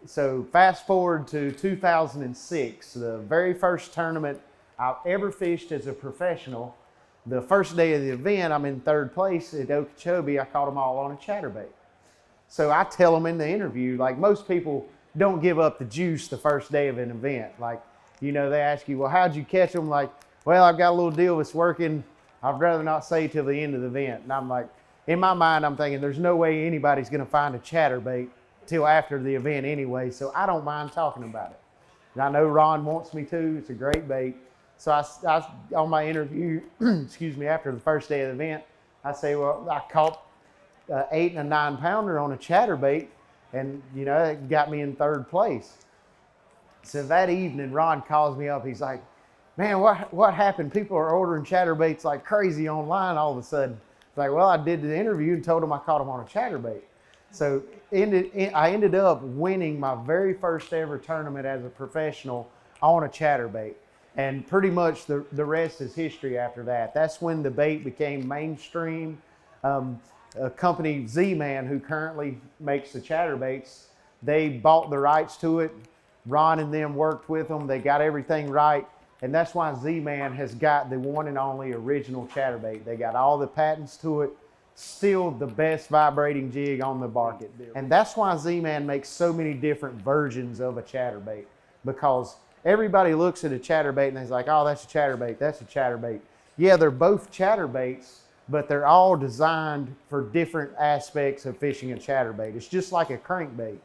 So fast forward to 2006, the very first tournament I've ever fished as a professional. The first day of the event, I'm in third place at Okeechobee. I caught them all on a chatterbait. So I tell them in the interview, like most people don't give up the juice the first day of an event. Like, you know, they ask you, well, how'd you catch them? Like, well, I've got a little deal that's working. I'd rather not say till the end of the event. And I'm like, in my mind, I'm thinking there's no way anybody's gonna find a chatterbait till after the event anyway, so I don't mind talking about it. And I know Ron wants me to. It's a great bait. So I on my interview, excuse me, after the first day of the event, I say, well, I caught an 8 and a 9 pounder on a chatterbait, and you know, it got me in third place. So that evening, Ron calls me up. He's like, man, what happened? People are ordering chatterbaits like crazy online all of a sudden. It's like, well, I did the interview and told them I caught them on a chatterbait. So I ended up winning my very first ever tournament as a professional on a chatterbait. And pretty much the rest is history after that. That's when the bait became mainstream. A company, Z-Man, who currently makes the chatterbaits, they bought the rights to it. Ron and them worked with them. They got everything right. And that's why Z-Man has got the one and only original chatterbait. They got all the patents to it. Still the best vibrating jig on the market. And that's why Z-Man makes so many different versions of a chatterbait, because everybody looks at a chatterbait and they're like, oh, that's a chatterbait, that's a chatterbait. Yeah, they're both chatterbaits, but they're all designed for different aspects of fishing a chatterbait. It's just like a crankbait.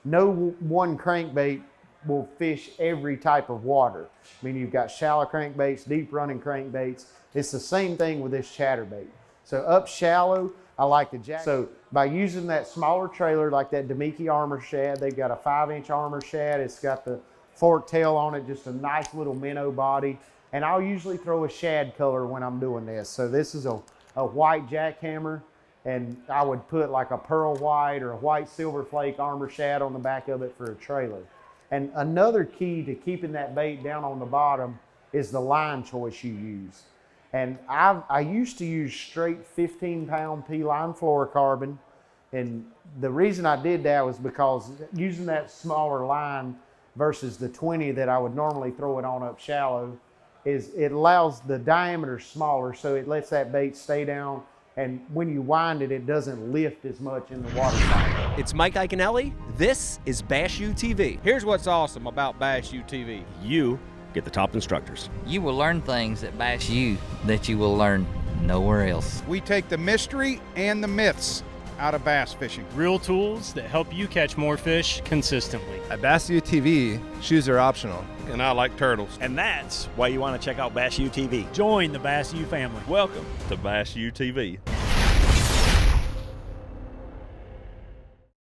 No one crankbait will fish every type of water. I mean, you've got shallow crankbaits, deep running crankbaits. It's the same thing with this chatterbait. So up shallow, I like the jack. So by using that smaller trailer like that Demiki Armor Shad, they've got a 5-inch Armor Shad. It's got the fork tail on it, just a nice little minnow body. And I'll usually throw a shad color when I'm doing this. So this is a white jackhammer, and I would put like a pearl white or a white silver flake Armor Shad on the back of it for a trailer. And another key to keeping that bait down on the bottom is the line choice you use. And I used to use straight 15-pound P-line fluorocarbon. And the reason I did that was because using that smaller line versus the 20 that I would normally throw it on up shallow is it allows the diameter smaller, so it lets that bait stay down. And when you wind it, it doesn't lift as much in the water cycle. It's Mike Iaconelli. This is Bass U TV. Here's what's awesome about Bass U TV. You get the top instructors. You will learn things at Bass U that you will learn nowhere else. We take the mystery and the myths out of bass fishing. Real tools that help you catch more fish consistently. At Bass U TV, shoes are optional. And I like turtles. And that's why you want to check out Bass U TV. Join the Bass U family. Welcome to Bass U TV.